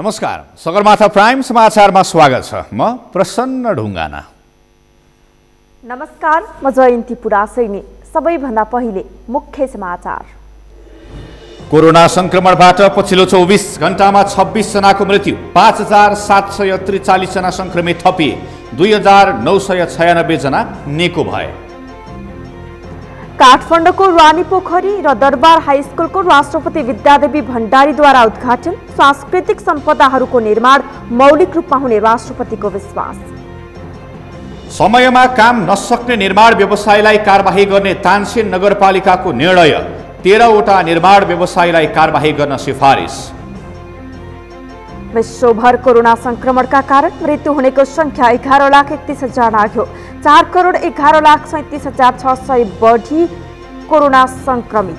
नमस्कार, सगरमाथा प्राइम समाचारमा स्वागत छ। म प्रसन्न ढुङ्गाना। नमस्कार, म जयन्ती पुरासैनी। सबैभन्दा पहिले मुख्य समाचार। कोरोना संक्रमणबाट पछिल्लो 24 घण्टामा 26 जनाको मृत्यु, 5743 जना संक्रमित थपिए, 2996 जना निको भए। काठमाडौँको रानीपोखरी र दरबार हाईस्कुलको राष्ट्रपति विद्यादेवी भण्डारीद्वारा उद्घाटन। सांस्कृतिक सम्पदाहरूको निर्माण मौलिक रूपमा हुने राष्ट्रपतिको विश्वास। समयमा काम नसक्ने निर्माण व्यवसायलाई कारबाही गर्ने तानसेन नगरपालिकाको निर्णय, 13वटा निर्माण व्यवसायलाई कारबाही गर्न सिफारिस। विश्वभर कोरोना संक्रमणका कारण मृत्यु हुनेको संख्या 11,31,000 नाग्यो। 4,11,37,600 बढी कोरोना संक्रमित।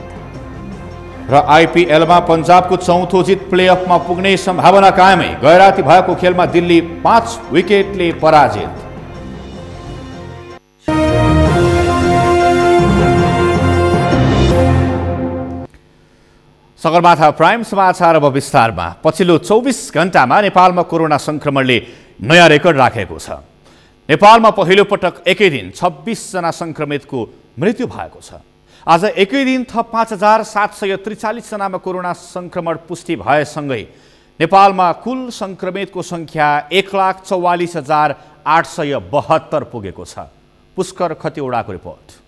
र आईपीएलमा पञ्जाबको चौथो जित, प्लेअफमा पुग्ने सम्भावना कायमै। गैराती भएको खेलमा दिल्ली 5 विकेटले पराजित। सगरमाथा प्राइम समाचार अब विस्तारमा। पछिल्लो 24 घण्टामा नेपालमा कोरोना संक्रमणले नयाँ रेकर्ड राखेको छ। नेपालमा पहिलो पटक एकै दिन 26 जना संक्रमितको मृत्यु भएको छ। आज एकै दिन थप 5743 जनामा कोरोना संक्रमण पुष्टि भएसँगै नेपालमा कुल संक्रमितको संख्या 1,44,872 पुगेको छ। पुष्कर खतिवडाको रिपोर्ट।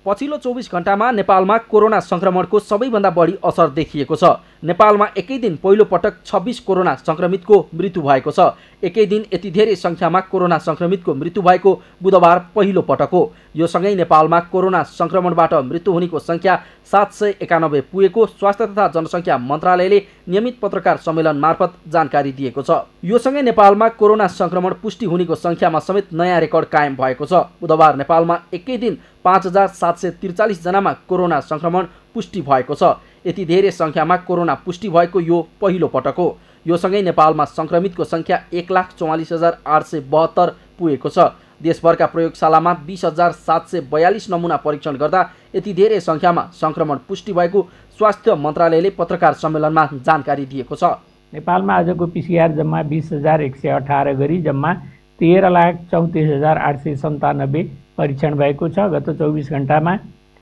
पछिल्लो 24 घण्टामा नेपालमा कोरोना संक्रमणको सबैभन्दा बढी असर देखिएको छ। नेपालमा एकै दिन पहिलो पटक 26 कोरोना संक्रमितको मृत्यु भएको छ। एकै दिन यति धेरै संख्यामा कोरोना संक्रमितको मृत्यु भएको बुधबार पहिलो पटक हो। यो सँगै नेपालमा कोरोना संक्रमणबाट मृत्यु हुनेको संख्या 791 पुगेको स्वास्थ्य तथा जनसङ्ख्या मन्त्रालयले नियमित पत्रकार सम्मेलन मार्फत जानकारी दिएको छ। यो सँगै नेपालमा कोरोना संक्रमण पुष्टि हुनेको संख्यामा समेत नयाँ रेकर्ड कायम भएको छ। बुधबार नेपालमा एकै दिन 5743 जनामा कोरोना संक्रमण पुष्टि भएको छ। यति धेरै संख्यामा कोरोना पुष्टि भएको यो पहिलो पटक हो। यो सँगै नेपालमा संक्रमितको संख्या 1,44,872 पुगेको छ। देशभरका प्रयोगशालामा 20,742 नमुना परीक्षण गर्दा यति धेरै संख्यामा संक्रमण पुष्टि भएको स्वास्थ्य मन्त्रालयले पत्रकार सम्मेलनमा जानकारी दिएको छ। नेपालमा आजको पीसीआर जम्मा 20,118 गरी जम्मा 13,34,897 परीक्षण भएको छ। गत 24 घण्टामा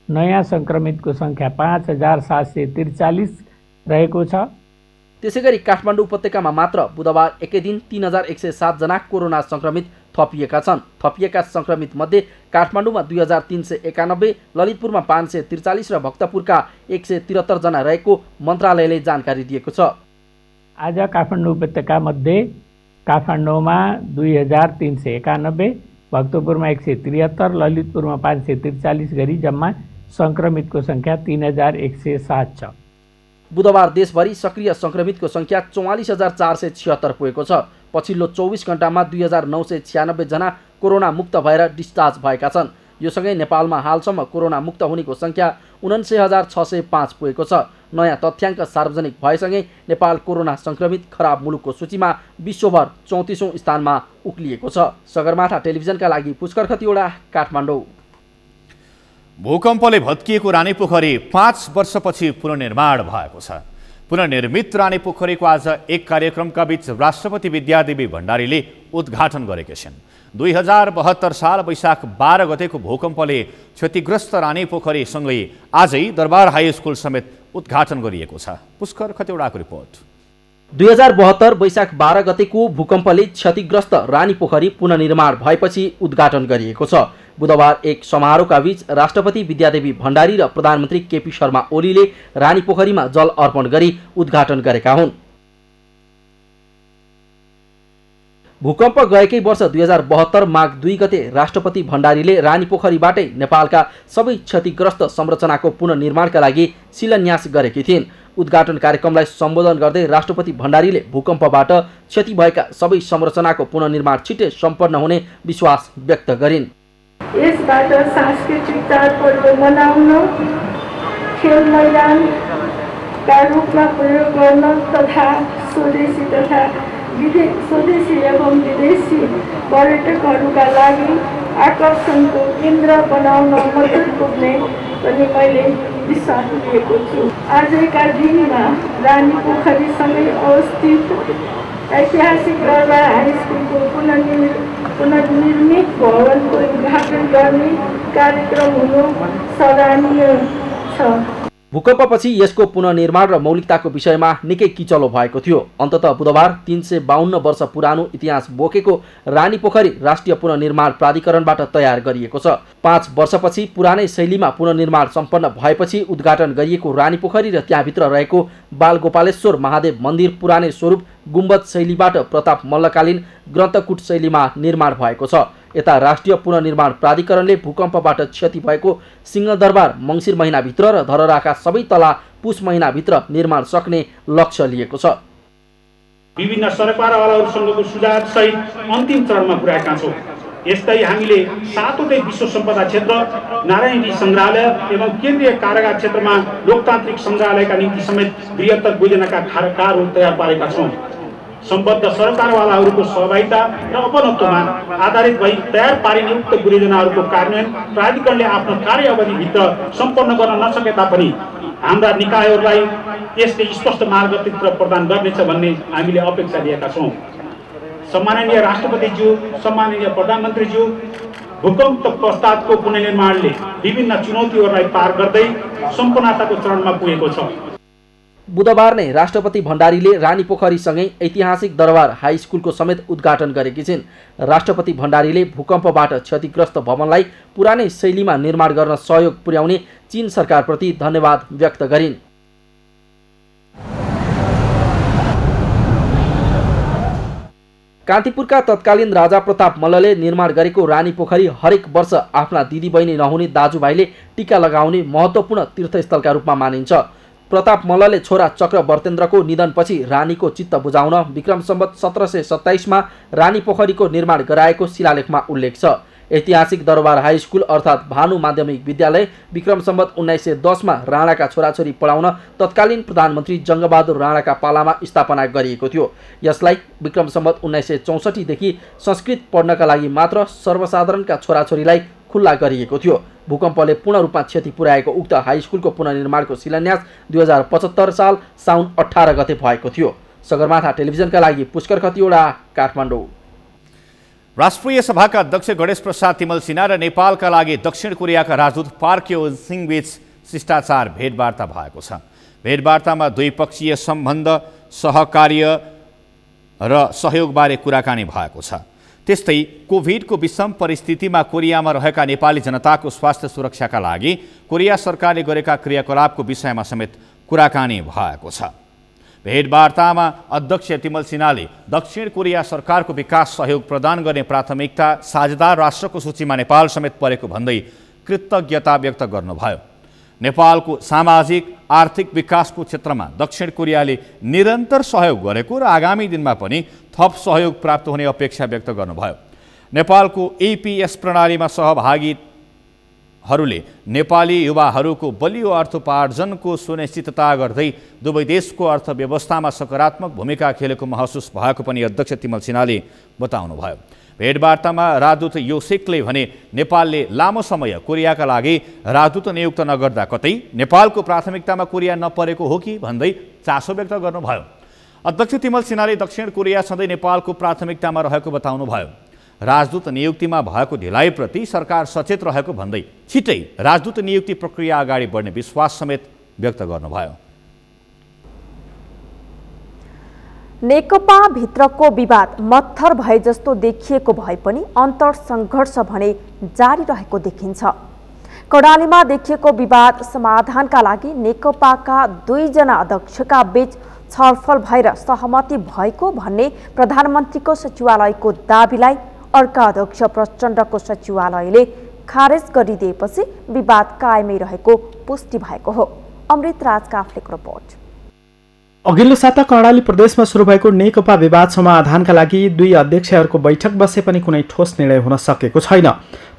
नयाँ संक्रमितको संख्या 5,743 रहेको छ। त्यसैगरी काठमाडौँ उपत्यकामा मात्र बुधबार एकै दिन 3,107 जना कोरोना संक्रमित थपिएका छन्। थपिएका संक्रमित मध्ये काठमाडौँमा 2,391, ललितपुरमा 543 र भक्तपुरका 173 जना रहेको मन्त्रालयले जानकारी दिएको छ। आज काठमाडौँ उपत्यकामध्ये काठमाडौँमा 2,391, भक्तपुरमा 173, ललितपुरमा 543 गरी जम्मा संक्रमितको संख्या 3,107 छ। बुधबार देशभरि सक्रिय संक्रमितको संख्या 44,476 पुगेको छ। पछिल्लो 24 घण्टामा 2,996 जना कोरोना मुक्त भएर डिस्चार्ज भएका छन्। यो सँगै नेपालमा हालसम्म कोरोना मुक्त हुनेको संख्या 79,605 पुगेको छ। नयाँ तथ्याङ्क सार्वजनिक भएसँगै नेपाल कोरोना संक्रमित खराब मुलुकको सूचीमा विश्वभर 34औं स्थानमा उक्लिएको छ। सगरमाथा टेलिभिजनका लागि पुष्कर खतिवडा, काठमाडौँ। भूकम्पले भत्किएको रानीपोखरी 5 वर्षपछि पुनर्निर्माण भएको छ। पुनर्निर्मित रानीपोखरीको आज एक कार्यक्रमका बीच राष्ट्रपति विद्यादेवी भण्डारीले उद्घाटन गरेका छन्। 2072 साल वैशाख 12 गतेको भूकम्पले क्षतिग्रस्त रानीपोखरीसँगै आजै दरबार हाई स्कुल समेत उद्घाटन गरिएको छ। पुष्कर खतिवडाको रिपोर्ट। 2072 वैशाख 12 गतेको भूकम्पले क्षतिग्रस्त रानीपोखरी पुनर्निर्माण भएपछि उद्घाटन गरिएको छ। बुधबार एक समारोहका बीच राष्ट्रपति विद्यादेवी भण्डारी र प्रधानमन्त्री केपी शर्मा ओलीले रानीपोखरीमा जल अर्पण गरी उद्घाटन गरेका हुन्। भूकम्प गएकै वर्ष 2072 माघ 2 गते राष्ट्रपति भण्डारीले रानीपोखरीबाटै नेपालका सबै क्षतिग्रस्त संरचनाको पुनर्निर्माणका लागि शिलान्यास गरेकी थिइन्। उद्घाटन कार्यक्रमलाई सम्बोधन गर्दै राष्ट्रपति भण्डारीले भूकम्पबाट क्षति भएका सबै संरचनाको पुनर्निर्माण छिट्टै सम्पन्न हुने विश्वास व्यक्त गरिन्। यसबाट सांस्कृतिक चाडपर्व मनाउन, खेल मैदानका रूपमा प्रयोग गर्न तथा स्वदेशी एवं विदेशी पर्यटकहरूका लागि आकर्षणको केन्द्र बनाउन मद्दत पुग्ने पनि मैले विश्वास लिएको छु। आजका दिनमा रानीपोखरीसँगै अवस्थित ऐतिहासिक दरबार हाई स्कुलको पुनर्निर्मित भवनको उद्घाटन गर्ने कार्यक्रम हुनु सराहनीय छ। भूकम्पपछि यसको पुनर्निर्माण र मौलिकताको विषयमा निकै किचलो भएको थियो। अन्ततः बुधबार 352 वर्ष पुरानो इतिहास बोकेको रानीपोखरी राष्ट्रिय पुनर्निर्माण प्राधिकरणबाट तयार गरिएको छ। 5 वर्षपछि पुरानै शैलीमा पुनर्निर्माण सम्पन्न भएपछि उद्घाटन गरिएको रानीपोखरी र त्यहाँभित्र रहेको बालगोपालेश्वर महादेव मन्दिर पुरानै स्वरूप गुम्बद शैलीबाट प्रताप मल्लकालीन ग्रन्थकुट शैलीमा निर्माण भएको छ। यता राष्ट्रिय पुनर्निर्माण प्राधिकरणले भूकम्पबाट क्षति भएको सिंहदरबार मङ्सिर महिनाभित्र र धरहराका सबै तला पुष महिनाभित्र निर्माण सक्ने लक्ष्य लिएको छ। विभिन्न सरकारवालाहरूसँगको सुझाव सहित अन्तिम चरणमा पुर्याएका छौँ। यस्तै हामीले 7वटै विश्व सम्पदा क्षेत्र, नारायणी सङ्ग्रहालय एवं केन्द्रीय कारागार क्षेत्रमा लोकतान्त्रिक सङ्ग्रहालयका निम्ति समेत बृहत्तर योजनाका खारकारहरू तयार पारेका छौँ। सम्बद्ध सरकारवालाहरूको सहभागिता र अपनत्वमा आधारित भई तयार पारिने उक्त योजनाहरूको कार्यान्वयन प्राधिकरणले आफ्नो कार्य अवधिभित्र सम्पन्न गर्न नसके तापनि हाम्रा निकायहरूलाई यसले स्पष्ट मार्गचित्र प्रदान गर्नेछ भन्ने हामीले अपेक्षा लिएका छौँ। सम्माननीय राष्ट्रपतिज्यू, सम्माननीय प्रधानमन्त्रीज्यू, भूकम्प पश्चातको पुनर्निर्माणले विभिन्न चुनौतीहरूलाई पार गर्दै सम्पन्नताको चरणमा पुगेको छ। बुधबार नै राष्ट्रपति भण्डारीले रानीपोखरीसँगै ऐतिहासिक दरबार हाई स्कुलको समेत उद्घाटन गरेकी छिन्। राष्ट्रपति भण्डारीले भूकम्पबाट क्षतिग्रस्त भवनलाई पुरानै शैलीमा निर्माण गर्न सहयोग पुर्याउने चीन सरकारप्रति धन्यवाद व्यक्त गरिन्। कान्तिपुरका तत्कालीन राजा प्रताप मल्लले निर्माण गरेको रानीपोखरी हरेक वर्ष आफ्ना दिदीबहिनी नहुने दाजुभाइले टीका लगाउने महत्त्वपूर्ण तीर्थस्थलका रूपमा मानिन्छ। प्रताप मल्लले छोरा चक्रवर्तेन्द्रको निधनपछि रानीको चित्त बुझाउन विक्रम सम्वत 1727 मा रानीपोखरीको निर्माण गराएको शिलालेखमा उल्लेख छ। ऐतिहासिक दरबार हाई स्कुल अर्थात् भानु माध्यमिक विद्यालय विक्रम सम्वत 1910 मा राणाका छोराछोरी पढाउन तत्कालीन प्रधानमन्त्री जङ्गबहादुर राणाका पालामा स्थापना गरिएको थियो। यसलाई विक्रम सम्वत 1964 देखि संस्कृत पढ्नका लागि मात्र सर्वसाधारणका छोराछोरीलाई खुल्ला गरिएको थियो। भूकम्पले पूर्ण रूपमा क्षति पुर्याएको उक्त हाई स्कुलको पुनर्निर्माणको शिलान्यास 2075 साल साउन 18 गते भएको थियो। सगरमाथा टेलिभिजनका लागि पुष्कर खतिवडा, काठमाडौँ। राष्ट्रिय सभाका अध्यक्ष गणेश प्रसाद तिमल सिन्हा र नेपालका लागि दक्षिण कोरियाका राजदूत पार्क यो-सिङ बीच शिष्टाचार भेटवार्ता भएको छ। भेटवार्तामा द्विपक्षीय सम्बन्ध, सहकार्य र सहयोगबारे कुराकानी भएको छ। त्यस्तै कोभिडको विषम परिस्थितिमा कोरियामा रहेका नेपाली जनताको स्वास्थ्य सुरक्षाका लागि कोरिया सरकारले गरेका क्रियाकलापको विषयमा समेत कुराकानी भएको छ। भेटवार्तामा अध्यक्ष तिमल सिन्हाले दक्षिण कोरिया सरकारको विकास सहयोग प्रदान गर्ने प्राथमिकता साझेदार राष्ट्रको सूचीमा नेपाल समेत परेको भन्दै कृतज्ञता व्यक्त गर्नुभयो। नेपालको सामाजिक आर्थिक विकासको क्षेत्रमा दक्षिण कोरियाले निरन्तर सहयोग गरेको र आगामी दिनमा पनि थप सहयोग प्राप्त हुने अपेक्षा व्यक्त गर्नुभयो। नेपालको एपीएस प्रणालीमा सहभागीहरूले नेपाली युवाहरूको बलियो अर्थोपार्जनको सुनिश्चितता गर्दै दुवै देशको अर्थव्यवस्थामा सकारात्मक भूमिका खेलेको महसुस भएको पनि अध्यक्ष तिमल सिन्हाले बताउनुभयो। भेटवार्तामा राजदूत यो-सिकले भने नेपालले लामो समय कोरियाका लागि राजदूत नियुक्त नगर्दा कतै नेपालको प्राथमिकतामा कोरिया नपरेको हो कि भन्दै चासो व्यक्त गर्नुभयो। अध्यक्ष तिमल सिन्हाले दक्षिण कोरिया सधैँ नेपालको प्राथमिकतामा रहेको बताउनुभयो। राजदूत नियुक्तिमा भएको ढिलाइप्रति सरकार सचेत रहेको भन्दै छिटै राजदूत नियुक्ति प्रक्रिया अगाडि बढ्ने विश्वास समेत व्यक्त गर्नुभयो। नेकपा भित्रको विवाद मत्थर भए जस्तो देखिएको भए पनि अन्तर्सङ्घर्ष भने जारी रहेको देखिन्छ। कर्णालीमा देखिएको विवाद समाधानका लागि नेकपाका 2 जना अध्यक्षका बीच छलफल भएर सहमति भएको भन्ने प्रधानमन्त्रीको सचिवालयको दाबीलाई अर्का अध्यक्ष प्रचण्डको सचिवालयले खारेज गरिदिएपछि विवाद कायमै रहेको पुष्टि भएको हो। अमृत राज काफ्लेको रिपोर्ट। अघिल्लो साता कर्णाली प्रदेशमा सुरु भएको नेकपा विवाद समाधानका लागि 2 अध्यक्षहरूको बैठक बसे पनि कुनै ठोस निर्णय हुन सकेको छैन।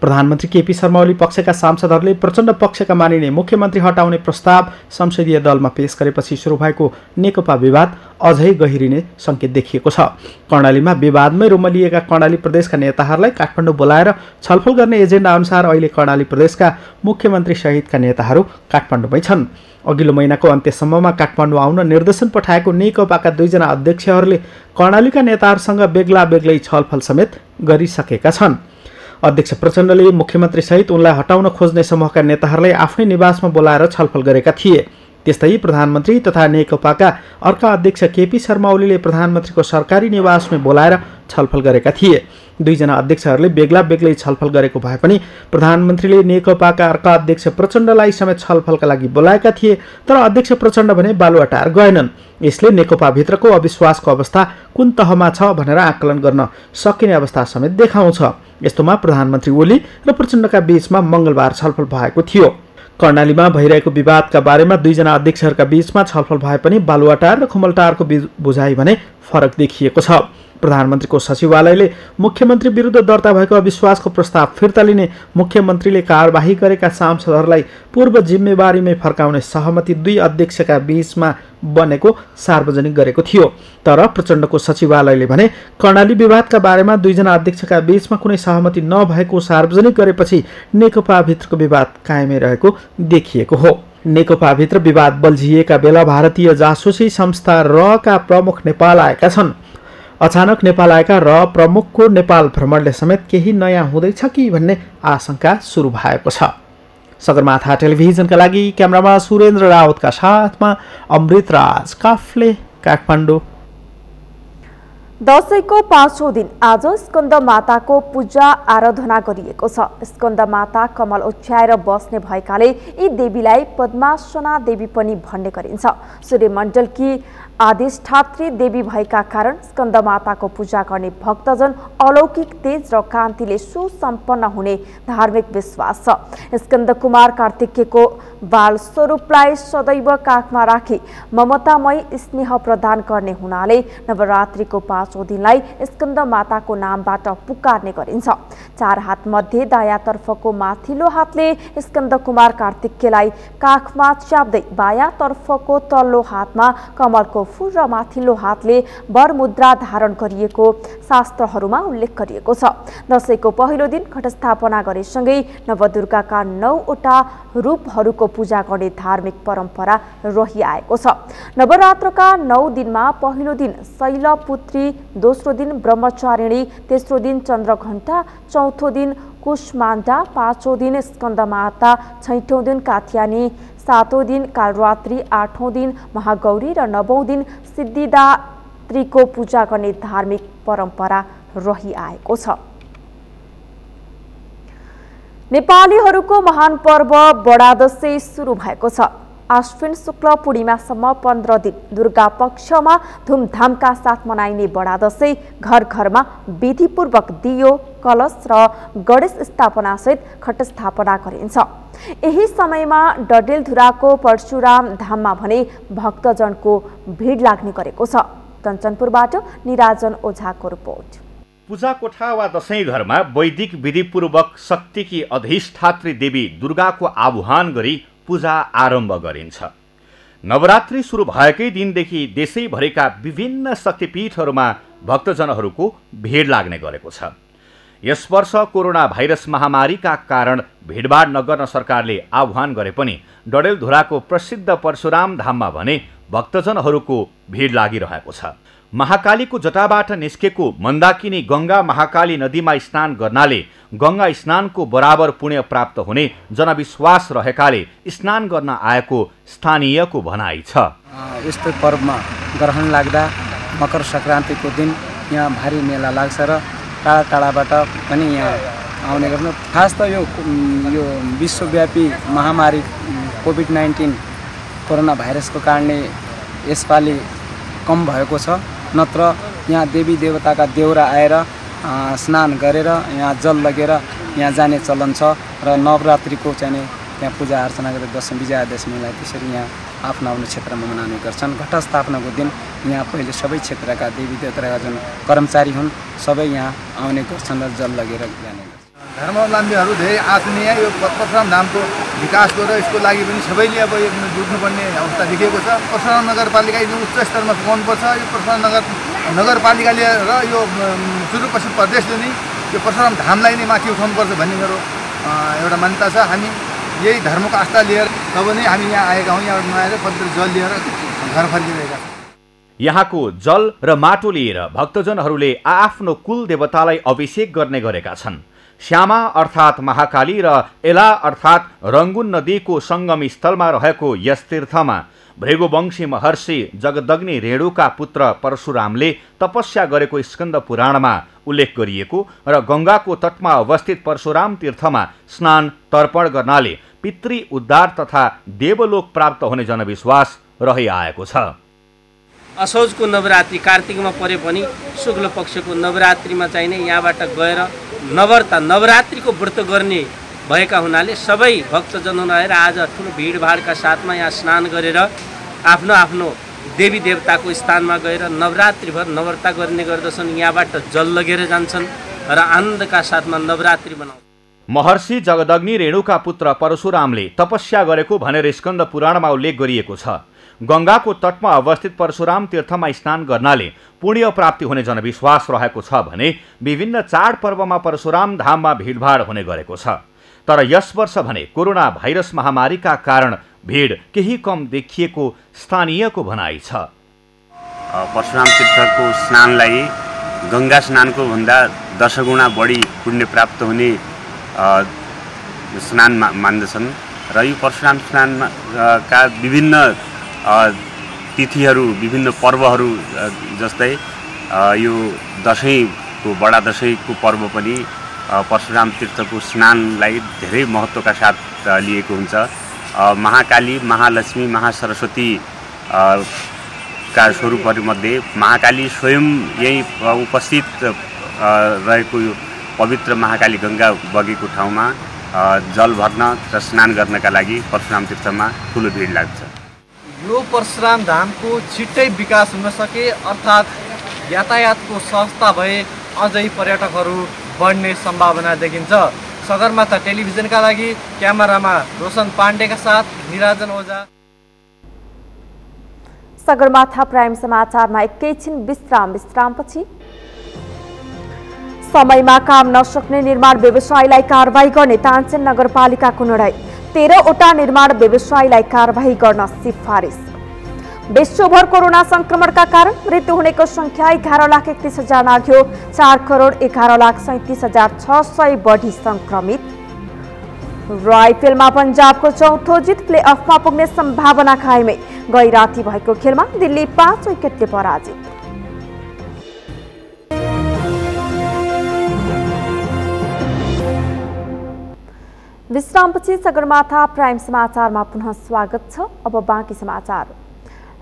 प्रधानमन्त्री केपी शर्मा ओली पक्षका सांसदहरूले प्रचण्ड पक्षका मानिने मुख्यमन्त्री हटाउने प्रस्ताव संसदीय दलमा पेश गरेपछि सुरु भएको नेकपा विवाद अझै गहिरिने सङ्केत देखिएको छ। कर्णालीमा विवादमै रुमलिएका कर्णाली प्रदेशका नेताहरूलाई काठमाडौँ बोलाएर छलफल गर्ने एजेन्डा अनुसार अहिले कर्णाली प्रदेशका मुख्यमन्त्री सहितका नेताहरू काठमाडौँमै छन्। अघिल्लो महिनाको अन्त्यसम्ममा काठमाडौँ आउन निर्देशन पठाएको नेकपाका 2 जना अध्यक्षहरूले कर्णालीका नेताहरूसँग बेग्ला बेग्लै छलफल समेत गरिसकेका छन्। अध्यक्ष प्रचण्डले मुख्यमन्त्रीसहित उनलाई हटाउन खोज्ने समूहका नेताहरूलाई आफ्नै निवासमा बोलाएर छलफल गरेका थिए। त्यस्तै प्रधानमन्त्री तथा नेकपाका अर्का अध्यक्ष केपी शर्मा ओलीले प्रधानमन्त्रीको सरकारी निवासमै बोलाएर छलफल गरेका थिए। 2 जना अध्यक्षहरूले बेग्ला बेग्लै छलफल गरेको भए पनि प्रधानमन्त्रीले नेकपाका अर्का अध्यक्ष प्रचण्डलाई समेत छलफलका लागि बोलाएका थिए, तर अध्यक्ष प्रचण्ड भने बालुवाटार गएनन्। यसले नेकपाभित्रको अविश्वासको अवस्था कुन तहमा छ भनेर आकलन गर्न सकिने अवस्था समेत देखाउँछ। यस्तोमा प्रधानमन्त्री ओली र प्रचण्डका बीचमा मङ्गलबार छलफल भएको थियो। कर्णालीमा भइरहेको विवादका बारेमा 2 जना अध्यक्षहरूका बीचमा छलफल भए पनि बालुवाटार र खुमलटारको बुझाइ भने फरक देखिएको छ। प्रधानमन्त्रीको सचिवालयले मुख्यमन्त्री विरुद्ध दर्ता भएको अविश्वासको प्रस्ताव फिर्ता लिने मुख्यमन्त्रीले कारबाही गरेका सांसदहरूलाई पूर्व जिम्मेवारीमै फर्काउने सहमति 2 अध्यक्षका बीचमा बनेको सार्वजनिक गरेको थियो। तर प्रचण्डको सचिवालयले भने कर्णाली विवादका बारेमा 2 जना अध्यक्षका बीचमा कुनै सहमति नभएको सार्वजनिक गरेपछि नेकपाभित्रको विवाद कायमै रहेको देखिएको हो। नेकपाभित्र विवाद बल्झिएका बेला भारतीय जासुसी संस्था रका प्रमुख नेपाल आएका छन्। अचानक नेपाल आएका र प्रमुखको नेपाल भ्रमणले समेत केही नयाँ हुँदैछ कि भन्ने आशंका सुरु भएको छ। सगरमाथा टेलिभिजनका लागि क्यामेरामा सुरेन्द्र राउतका साथमा अमृतराज काफ्ले, काठमाडौँ। दशैंको 5औं दिन आज स्कन्द माताको पूजा आराधना गरिएको छ। स्कन्द माता कमल ओछ्याएर बस्ने भएकाले यी देवीलाई पद्मासना देवी पनि भन्ने गरिन्छ। सूर्यमण्डलकी अधिष्ठात्री देवी भएका कारण स्कन्द माताको पूजा गर्ने भक्तजन अलौकिक तेज र कान्तिले सुसम्पन्न हुने धार्मिक विश्वास छ। स्कन्द कुमार कार्तिकेयको बाल स्वरूपलाई सदैव काखमा राखी ममतामय स्नेह प्रदान गर्ने हुनाले नवरात्रिको 5औं दिनलाई स्कन्द माताको नामबाट पुकारने गरिन्छ। 4 हात मध्ये दायाँतर्फको माथिल्लो हातले स्कन्द कुमार कार्तिकेयलाई काखमा च्याप्दै बायाँतर्फको तल्लो हातमा कमलको फूल र माथिल्लो हातले वरमुद्रा धारण गरिएको शास्त्रहरूमा उल्लेख गरिएको छ। दशैंको पहिलो दिन घटस्थापना गरेसँगै नवदुर्गाका 9 वटा रूपहरूको पूजा गर्ने धार्मिक परम्परा रहिआएको छ। नवरात्रका 9 दिनमा पहिलो दिन शैलपुत्री, दोस्रो दिन ब्रह्मचारिणी, तेस्रो दिन चन्द्रघण्टा, चौथो दिन कुष्माण्डा, 5औं दिन स्कन्दमाता, 6औं दिन कात्यायनी, 7औं दिन कालरात्रि, 8औं दिन महागौरी र 9औं दिन सिद्धिदात्रीको पूजा गर्ने धार्मिक परम्परा रहिआएको छ। नेपालीहरूको महान पर्व बडा दशैं सुरु भएको छ। आश्विन शुक्ल पूर्णिमासम्म 15 दिन दुर्गा पक्षमा धुमधामका साथ मनाइने बडा दशैं घर घरमा विधिपूर्वक दियो, कलश र गणेश स्थापनासहित घट स्थापना गरिन्छ। यही समयमा डडेलधुराको परशुराम धाममा भने भक्तजनको भिड लाग्ने गरेको छ। कञ्चनपुरबाट निराजन ओझाको रिपोर्ट। पूजा कोठा वा दशैं घरमा वैदिक विधिपूर्वक शक्तिकी अधिष्ठात्री देवी दुर्गाको आह्वान गरी पूजा आरम्भ गरिन्छ। नवरात्रि सुरु भएकै दिनदेखि देशैभरिका विभिन्न शक्तिपीठहरूमा भक्तजनहरूको भिड लाग्ने गरेको छ। यस वर्ष कोरोना भाइरस महामारीका कारण भिडभाड नगर्न सरकारले आह्वान गरे पनि डडेलधुराको प्रसिद्ध परशुराम धाममा भने भक्तजनहरूको भिड लागिरहेको छ। महाकालीको जटाबाट निस्केको मन्दाकिनी गंगा महाकाली नदीमा स्नान गर्नाले गंगा स्नानको बराबर पुण्य प्राप्त हुने जनविश्वास रहेकाले स्नान गर्न आएको स्थानीयको भनाइ छ। यस्तो पर्वमा ग्रहण लाग्दा मकर संक्रान्तिको दिन यहाँ भारी मेला लाग्छ र टाढा टाढाबाट पनि यहाँ आउने गर्छन्। खास त यो विश्वव्यापी महामारी कोभिड-19 कोरोना भाइरसको कारणले यसपालि कम भएको छ। नत्र यहाँ देवी देवताका देउरा आएर स्नान गरेर यहाँ जल लगेर यहाँ जाने चलन छ र नवरात्रिको चाहिँ त्यहाँ पूजा अर्चना गरेर दशमी विजयादशमीलाई त्यसरी यहाँ आफ्नो आफ्नो क्षेत्रमा मनाउने गर्छन्। घटस्थापनाको दिन यहाँ पहिले सबै क्षेत्रका देवी देवताका जुन कर्मचारी हुन् सबै यहाँ आउने गर्छन् र जल लगेर जाने गर्छन्। धर्मावलम्बीहरू धेरै आत्मीय यो परशुराम धामको विकासको र यसको लागि पनि सबैले अब यो जुट्नुपर्ने अवस्था देखिएको छ। परशुराम नगरपालिका यो उच्च स्तरमा पुग्नुपर्छ। यो परशुराम नगरपालिकाले र यो सुदूरपश्चिम प्रदेशले नै यो परशुराम धामलाई नै माथि उठाउनुपर्छ भन्ने मेरो एउटा मान्यता छ। हामी यही धर्मको आस्था लिएर तब नै हामी यहाँ आएका हौँ। यहाँ नआएर पवित्र जल लिएर घर फर्किरहेका छौँ। यहाँको जल र माटो लिएर भक्तजनहरूले आआफ्नो कुल देवतालाई अभिषेक गर्ने गरेका छन्। श्यामा अर्थात् महाकाली र एला अर्थात् रङ्गुन नदीको सङ्गम स्थलमा रहेको यस तीर्थमा भृगुवंशी महर्षि जगदग्नि रेणुका पुत्र परशुरामले तपस्या गरेको स्कन्द पुराणमा उल्लेख गरिएको र गङ्गाको तटमा अवस्थित परशुराम तीर्थमा स्नान तर्पण गर्नाले पितृ उद्धार तथा देवलोक प्राप्त हुने जनविश्वास रहिआएको छ। असोजको नवरात्रि कार्तिकमा परे पनि शुक्ल पक्षको नवरात्रिमा चाहिँ नै यहाँबाट गएर नवरात्रिको व्रत गर्ने भएका हुनाले सबै भक्तजनहरू आएर आज ठुलो भिडभाडका साथमा यहाँ स्नान गरेर आफ्नो आफ्नो देवी देवताको स्थानमा गएर नवरात्रिभर नव्रता गर्ने गर्दछन्। यहाँबाट जल लगेर जान्छन् र आनन्दका साथमा नवरात्रि मनाउँछन्। महर्षि जगदग्नि रेणुका पुत्र परशुरामले तपस्या गरेको भनेर स्कन्द पुराणमा उल्लेख गरिएको छ। गङ्गाको तटमा अवस्थित परशुराम तीर्थमा स्नान गर्नाले पुण्य प्राप्ति हुने जनविश्वास रहेको छ भने विभिन्न चाडपर्वमा परशुराम धाममा भिडभाड हुने गरेको छ। तर यस वर्ष भने कोरोना भाइरस महामारीका कारण भिड केही कम देखिएको स्थानीयको भनाइ छ। परशुराम तीर्थको स्नानलाई गङ्गा स्नानको भन्दा 10 गुणा बढी पुण्य प्राप्त हुने स्नान मान्दछन् र यो परशुराम स्नानमा का विभिन्न तिथिहरू विभिन्न पर्वहरू जस्तै यो दशैँको बडा दशैँको पर्व पनि परशुराम तीर्थको स्नानलाई धेरै महत्त्वका साथ लिएको हुन्छ। महाकाली महालक्ष्मी महासरस्वती का स्वरूपहरूमध्ये महाकाली स्वयं यही उपस्थित रहेको यो पवित्र महाकाली गङ्गा बगेको ठाउँमा जल भर्न र स्नान गर्नका लागि परशुराम तीर्थमा ठुलो भिड लाग्छ। यो परशुराम धामको छिट्टै विकास हुन सके अर्थात् यातायातको सहजता भए अझै पर्यटकहरू बढ्ने सम्भावना देखिन्छ। सगरमाथा टेलिभिजनका लागि क्यामेरामा रोशन पाण्डेका साथ निराजन ओझा। सगरमाथा प्राइम समाचारमा एकैछिन विश्रामपछि समयमा काम नसक्ने निर्माण व्यवसायीलाई कारबाही गर्ने तानसेन नगरपालिकाको निर्णय। 13वटा निर्माण व्यवसायीलाई कारबाही गर्न सिफारिस। विश्वभर कोरोना संक्रमणका कारण मृत्यु हुनेको संख्या 11,31,000 नाग्यो। 4,11,37,600 बढी संक्रमित। र आइपिएलमा पंजाबको चौथो जित, प्लेअफमा पुग्ने सम्भावना कायमै। गई राति भएको खेलमा दिल्ली 5 विकेटले पराजित। विश्रामपछि सगरमाथा प्राइम समाचारमा पुनः स्वागत छ। अब बाँकी समाचार।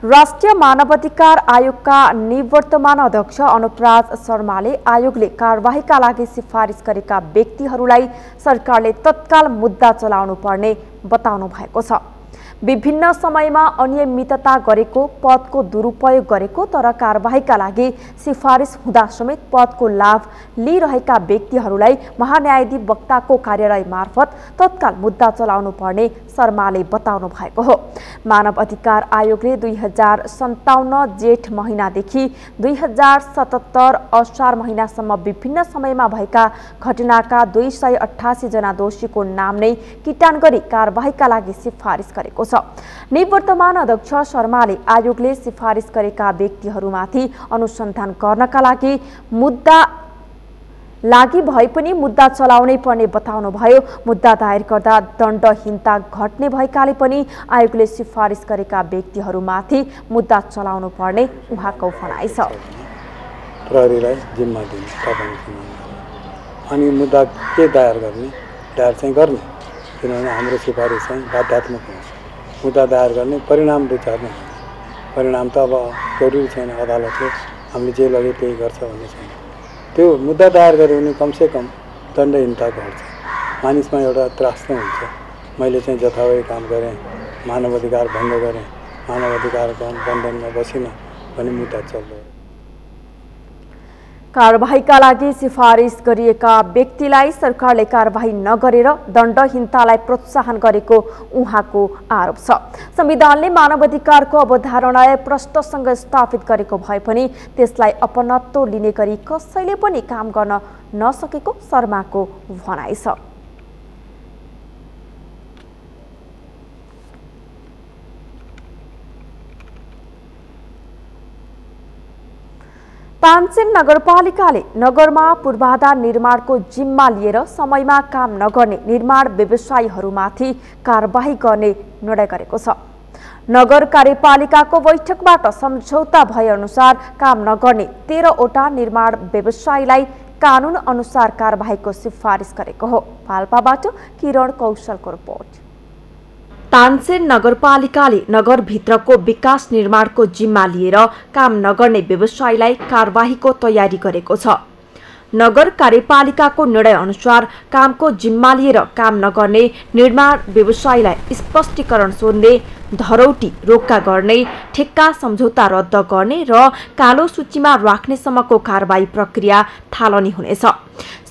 राष्ट्रिय मानवाधिकार आयोगका निवर्तमान अध्यक्ष अनुपराज शर्माले आयोगले कारबाहीका लागि सिफारिस गरेका व्यक्तिहरूलाई सरकारले तत्काल मुद्दा चलाउनु पर्ने बताउनु भएको छ। विभिन्न समयमा अनियमितता गरेको, पदको दुरुपयोग गरेको तर कारबाहीका लागि सिफारिस हुँदा समेत पदको लाभ लिइरहेका व्यक्तिहरूलाई महान्यायाधिवक्ताको कार्यालय मार्फत तत्काल मुद्दा चलाउनु पर्ने शर्माले बताउनु भएको हो। मानव अधिकार आयोगले 2057 जेठ महिनादेखि 2077 असार महिनासम्म विभिन्न समयमा भएका घटनाका 288 जना दोषीको नाम नै किटान गरी कारबाहीका लागि सिफारिस गरेको छ। निवर्तमान अध्यक्ष शर्माले आयोगले सिफारिस गरेका व्यक्तिहरूमाथि अनुसन्धान गर्नका लागि भए पनि मुद्दा चलाउनै पर्ने बताउनुभयो। मुद्दा दायर गर्दा दण्डहीनता घट्ने भएकाले पनि आयोगले सिफारिस गरेका व्यक्तिहरूमाथि मुद्दा चलाउनु पर्ने उहाँको भनाइ छ। प्रहरीलाई जिम्मा दिने अनि मुद्दा के दायर गर्ने, दायर चाहिँ गर्ने, किनभने हाम्रो सिफारिस चाहिँ बाध्यात्मक हुन्छ। मुद्दा दायर गर्ने, परिणाम विचार्ने। परिणाम त अब जरुरी छैन, अदालतले हामीले जे लगे त्यही गर्छ भन्ने छैन। त्यो मुद्दा दायर गऱ्यो भने कमसेकम दण्डहीनता घट्छ, मानिसमा एउटा त्रास नै हुन्छ। मैले चाहिँ जथाभावी काम गरेँ, मानवाधिकार भङ्ग गरेँ, मानवाधिकार बन्धनमा बसिनँ भन्ने मुद्दा चल्छ। कारबाहीका लागि सिफारिस गरिएका व्यक्तिलाई सरकारले कारबाही नगरेर दण्डहीनतालाई प्रोत्साहन गरेको उहाँको आरोप छ। संविधानले मानवाधिकारको अवधारणालाई प्रष्टसँग स्थापित गरेको भए पनि त्यसलाई अपनत्व लिने गरी कसैले पनि काम गर्न नसकेको शर्माको भनाइ छ। तानसेन नगरपालिकाले नगरमा पूर्वाधार निर्माणको जिम्मा लिएर समयमा काम नगर्ने निर्माण व्यवसायीहरूमाथि कारबाही गर्ने निर्णय गरेको छ। नगर कार्यपालिकाको बैठकबाट सम्झौता भए अनुसार काम नगर्ने 13 वटा निर्माण व्यवसायीलाई कानुन अनुसार कारबाहीको सिफारिस गरेको हो। पाल्पाबाट किरण कौशलको रिपोर्ट। तानसेन नगरपालिकाले नगरभित्रको विकास निर्माणको जिम्मा लिएर काम नगर्ने व्यवसायीलाई कारबाहीको तयारी गरेको छ। नगर कार्यपालिकाको निर्णय अनुसार कामको जिम्मा लिएर काम नगर्ने निर्माण व्यवसायीलाई स्पष्टीकरण सोध्ने, धरौटी रोक्का गर्ने, ठेक्का सम्झौता रद्द गर्ने र कालो सूचीमा राख्नेसम्मको कारबाही प्रक्रिया थालनी हुनेछ।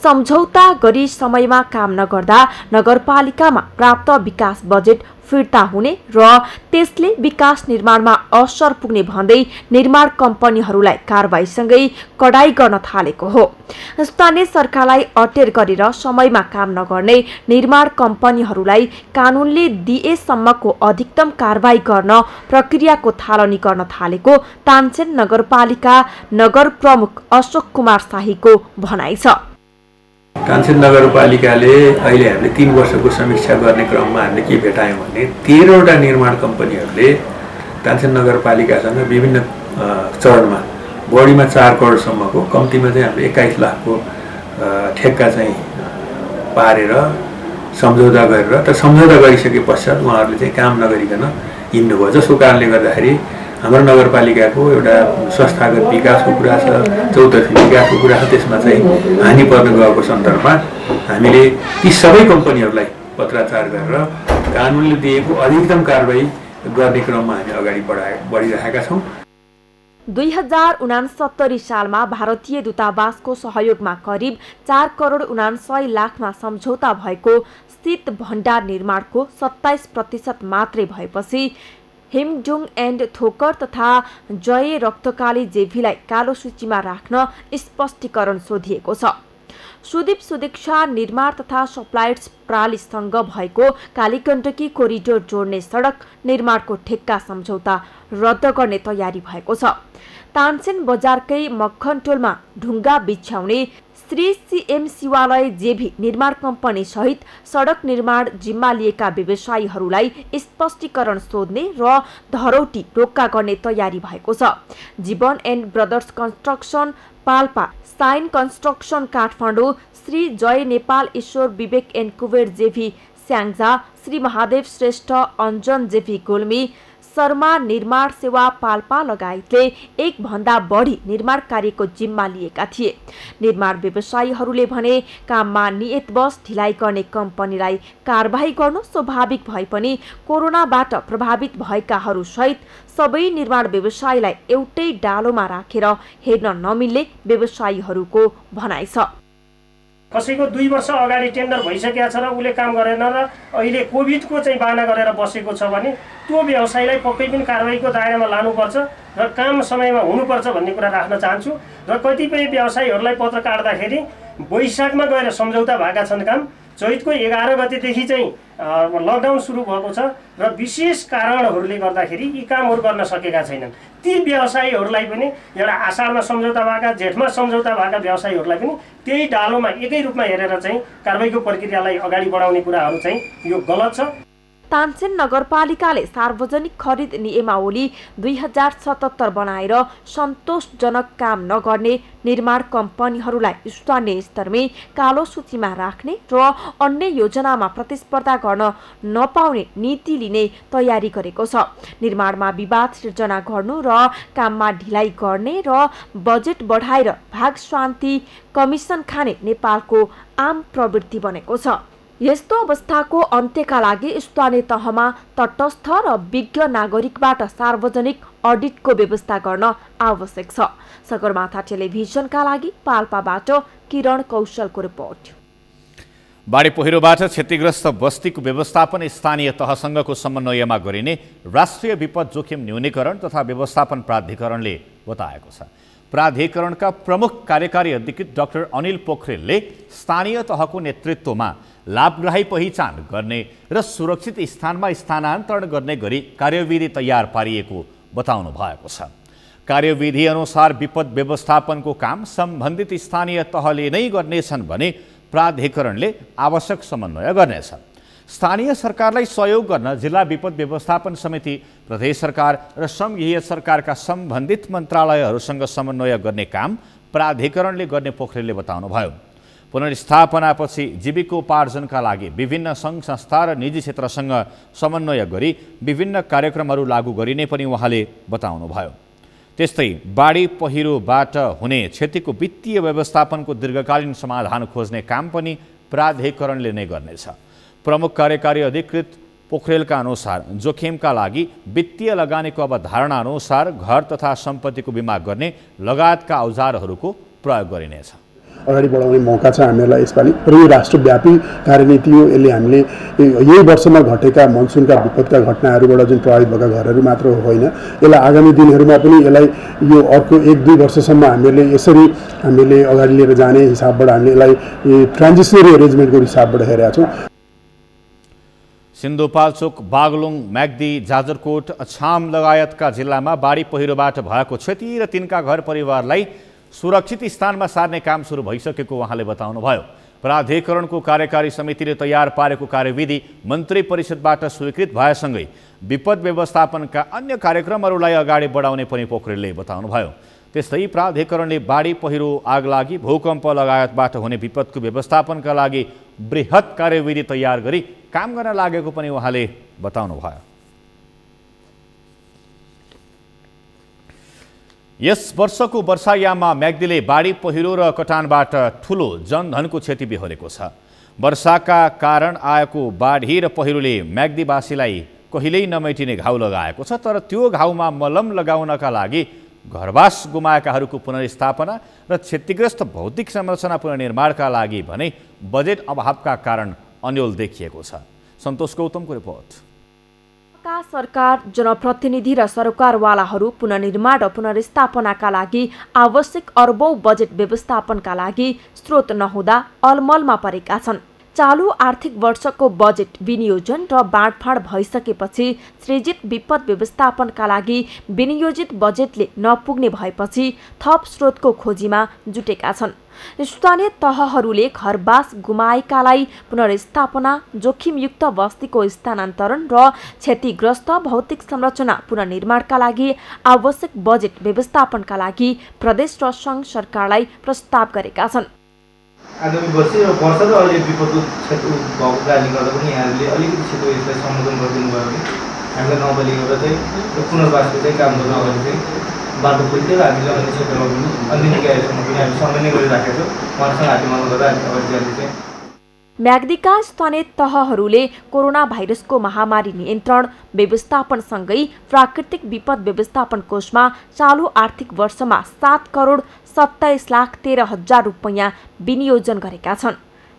सम्झौता गरी समयमा काम नगर्दा नगरपालिकामा प्राप्त विकास बजेट फिर्ता हुने र त्यसले विकास निर्माणमा असर पुग्ने भन्दै निर्माण कम्पनीहरूलाई कारबाहीसँगै कडाई गर्न थालेको हो। स्थानीय सरकारलाई अटेर गरेर समयमा काम नगर्ने निर्माण कम्पनीहरूलाई कानुनले दिएसम्मको अधिकतम कारबाही गर्न प्रक्रियाको थालनी गर्न थालेको तानसेन नगरपालिका नगर प्रमुख अशोक कुमार शाहीको भनाइ छ। तानसेन नगरपालिकाले अहिले हामीले 3 वर्षको समीक्षा गर्ने क्रममा हामीले के भेटायौँ भने 13 वटा निर्माण कम्पनीहरूले तानसेन नगरपालिकासँग विभिन्न चरणमा बढीमा 4 करोडसम्मको, कम्तीमा चाहिँ हामीले 21 लाखको ठेक्का चाहिँ पारेर सम्झौता गरेर त सम्झौता गरिसके पश्चात उहाँहरूले चाहिँ काम नगरिकन हिँड्नुभयो। जसको कारणले गर्दाखेरि हाम्रो नगरपालिकाको एउटा संस्थागत विकासको कुरा छ, चौतर्फी विकासको कुरा छ, त्यसमा चाहिँ हानि पर्न गएको सन्दर्भमा हामीले ती सबै कम्पनीहरूलाई पत्राचार गरेर कानुनले दिएको अधिकतम कारबाही गर्ने क्रममा हामी अगाडि बढिरहेका छौँ। 2069 सालमा भारतीय दूतावासको सहयोगमा करिब 4 करोड 69 लाखमा सम्झौता भएको शीत भण्डार निर्माणको 27% मात्रै भएपछि हिमजुङ एन्ड थोकर तथा जय रक्तकाली जेभीलाई कालो सूचीमा राख्न स्पष्टीकरण सोधिएको छ। सुदीप सुदीक्षा निर्माण तथा सप्लायर्स प्रालीसँग भएको कालीगण्डकी कोरिडोर जोड्ने सडक निर्माणको ठेक्का सम्झौता रद्द गर्ने तयारी भएको छ। तानसेन बजारकै मक्खनटोलमा ढुङ्गा बिछ्याउने श्री सीएम शिवालय जेभी निर्माण कम्पनी सहित सडक निर्माण जिम्मा लिएका व्यवसायीहरूलाई स्पष्टीकरण सोध्ने र धरौटी रोक्का गर्ने तयारी भएको छ। Jivan and brothers construction Palpa, sign construction Kathmandu, Shri Jay Nepal Ishwar Vivek and Kuber JV Syangja, Shri Mahadev Shrestha अञ्जन जेभी गुल्मी, शर्मा निर्माण सेवा पाल्पा लगायतले 1 भन्दा बढी निर्माण कार्यको जिम्मा लिएका थिए। निर्माण व्यवसायीहरूले भने काममा नियतवश ढिलाइ गर्ने कम्पनीलाई कारबाही गर्नु स्वाभाविक भए पनि कोरोनाबाट प्रभावित भएकाहरू सहित सबै निर्माण व्यवसायीलाई एउटै डालोमा राखेर हेर्न नमिल्ने व्यवसायीहरूको भनाइ छ। कसैको 2 वर्ष अगाडि टेन्डर भइसकेको छ र उसले काम गरेन र अहिले कोभिडको चाहिँ बाहना गरेर बसेको छ भने त्यो व्यवसायीलाई पक्कै पनि कारबाहीको दायरामा लानुपर्छ र काम समयमा हुनुपर्छ भन्ने कुरा राख्न चाहन्छु। र कतिपय व्यवसायीहरूलाई पत्र काट्दाखेरि वैशाखमा गएर सम्झौता भएका छन् काम, चैतको 11 गतेदेखि चाहिँ लकडाउन सुरु भएको छ र विशेष कारणहरूले गर्दाखेरि यी कामहरू गर्न सकेका छैनन्। ती व्यवसायीहरूलाई पनि एउटा आषाढमा सम्झौता भएका, जेठमा सम्झौता भएका व्यवसायीहरूलाई पनि त्यही डालोमा एकै रूपमा हेरेर चाहिँ कारबाहीको प्रक्रियालाई अगाडि बढाउने कुराहरू चाहिँ यो गलत छ। तानसेन नगरपालिकाले सार्वजनिक खरिद नियमावली 2077 बनाएर सन्तोषजनक काम नगर्ने निर्माण कम्पनीहरूलाई स्थानीय स्तरमै कालो सूचीमा राख्ने र अन्य योजनामा प्रतिस्पर्धा गर्न नपाउने नीति लिने तयारी गरेको छ। निर्माणमा विवाद सिर्जना गर्नु र काममा ढिलाइ गर्ने र बजेट बढाएर भाग शान्ति कमिसन खाने नेपालको आम प्रवृत्ति बनेको छ। यस्तो अवस्थाको अन्त्यका लागि स्थानीय तहमा तटस्थ र विज्ञ नागरिकबाट सार्वजनिक अडिटको व्यवस्था गर्न आवश्यक छ। सगरमाथा टेलिभिजनका लागि पाल्पाबाट किरण कौशलको रिपोर्ट। बाढी पहिरोबाट क्षतिग्रस्त बस्तीको व्यवस्थापन स्थानीय तहसँगको समन्वयमा गरिने राष्ट्रिय विपद जोखिम न्यूनीकरण तथा व्यवस्थापन प्राधिकरणले बताएको छ। प्राधिकरणका प्रमुख कार्यकारी अधिकृत डाक्टर अनिल पोखरेलले स्थानीय तहको नेतृत्वमा लाभग्राही पहिचान गर्ने र सुरक्षित स्थानमा स्थानान्तरण गर्ने गरी कार्यविधि तयार पारिएको बताउनु भएको छ। कार्यविधि अनुसार विपद व्यवस्थापनको काम सम्बन्धित स्थानीय तहले नै गर्नेछन् भने प्राधिकरणले आवश्यक समन्वय गर्नेछ। स्थानीय सरकारलाई सहयोग गर्न जिल्ला विपद व्यवस्थापन समिति, प्रदेश सरकार र संघीय सरकारका सम्बन्धित मन्त्रालयहरूसँग समन्वय गर्ने काम प्राधिकरणले गर्ने पोखरेलले बताउनुभयो। पुनर्स्थापनापछि जीविकोपार्जनका लागि विभिन्न सङ्घ संस्था र निजी क्षेत्रसँग समन्वय गरी विभिन्न कार्यक्रमहरू लागू गरिने पनि उहाँले बताउनुभयो। त्यस्तै बाढी पहिरोबाट हुने क्षतिको वित्तीय व्यवस्थापनको दीर्घकालीन समाधान खोज्ने काम पनि प्राधिकरणले नै गर्नेछ। प्रमुख कार्यकारी अधिकृत पोखरेलका अनुसार जोखिमका लागि वित्तीय लगानीको अवधारणा अनुसार घर तथा सम्पत्तिको बिमा गर्ने लगायतका औजारहरूको प्रयोग गरिनेछ। अगाडि बढाउने मौका छ हामीहरूलाई यसपालि र यो राष्ट्रव्यापी कार्यनीति हो। यसले हामीले यही वर्षमा घटेका मनसुनका विपदका घटनाहरूबाट जुन प्रभावित भएका घरहरू मात्र होइन, यसलाई आगामी दिनहरूमा पनि यसलाई यो अर्को 1-2 वर्षसम्म हामीले अगाडि लिएर जाने हिसाबबाट हामीले यसलाई ट्रान्जिसनरी एरेन्जमेन्टको हिसाबबाट हेरेका छौँ। सिन्धुपाल्चोक, बागलुङ, म्याग्दी, जाजरकोट, अछाम लगायतका जिल्लामा बाढी पहिरोबाट भएको क्षति र तिनका घर परिवारलाई सुरक्षित स्थानमा सार्ने काम सुरु भइसकेको उहाँले बताउनुभयो। प्राधिकरणको कार्यकारी समितिले तयार पारेको कार्यविधि मन्त्री परिषदबाट स्वीकृत भएसँगै विपद व्यवस्थापनका अन्य कार्यक्रमहरूलाई अगाडि बढाउने पनि पोखरेलले बताउनुभयो। त्यस्तै प्राधिकरणले बाढी पहिरो, आगलागी, भूकम्प लगायतबाट हुने विपदको व्यवस्थापनका लागि बृहत कार्यविधि तयार गरी काम गर्न लागेको पनि उहाँले बताउनुभयो। यस वर्षको वर्षायाममा म्याग्दीले बाढी पहिरो र कटानबाट ठूलो जनधनको क्षति बेहोरेको छ। वर्षाका कारण आएको बाढी र पहिरोले म्याग्दीवासीलाई कहिल्यै नमेटिने घाउ लगाएको छ। तर त्यो घाउमा मलम लगाउनका लागि घरवास गुमाएकाहरूको पुनर्स्थापना र क्षतिग्रस्त भौतिक संरचना पुनर्निर्माणका लागि भने बजेट अभावका कारण अन्यल देखिएको छ। सन्तोष गौतमको रिपोर्ट। सरकार, जनप्रतिनिधि र सरकारवालाहरू पुनर्निर्माण र पुनर्स्थापनाका लागि आवश्यक अरबौं बजेट व्यवस्थापनका लागि स्रोत नहुँदा अलमलमा परेका छन्। चालू आर्थिक वर्षको बजेट विनियोजन र बाँडफाँड भइसकेपछि सृजित विपद व्यवस्थापनका लागि विनियोजित बजेटले नपुग्ने भएपछि थप स्रोतको खोजीमा जुटेका छन्। स्थानीय तहहरूले घरवास गुमाएकालाई पुनर्स्थापना, जोखिमयुक्त बस्तीको स्थानान्तरण र क्षतिग्रस्त भौतिक संरचना पुनर्निर्माणका लागि आवश्यक बजेट व्यवस्थापनका लागि प्रदेश र सङ्घ सरकारलाई प्रस्ताव गरेका छन्। आगामी वर्ष र अहिले विपदको क्षेत्र भएको कारणले गर्दा पनि यहाँहरूले अलिकति छिटो यसलाई सम्बोधन गरिदिनु भयो भने हामीलाई नबलिएर चाहिँ पुनर्वासको चाहिँ काम गर्न अगाडि चाहिँ बाटो खोल्थ्यो र हामीले अन्य क्षेत्रमा पनि अन्य निकायहरूसँग पनि हामी समन्वय गरिराखेका छौँ। उहाँहरूसँग हातेमालो गर्दा हामी अगाडि जाँदै चाहिँ म्याग्दीका स्थानीय तहहरूले कोरोना भाइरसको महामारी नियन्त्रण व्यवस्थापनसँगै प्राकृतिक विपद व्यवस्थापन कोषमा चालू आर्थिक वर्षमा 7,27,13,000 रुपैयाँ विनियोजन गरेका छन्।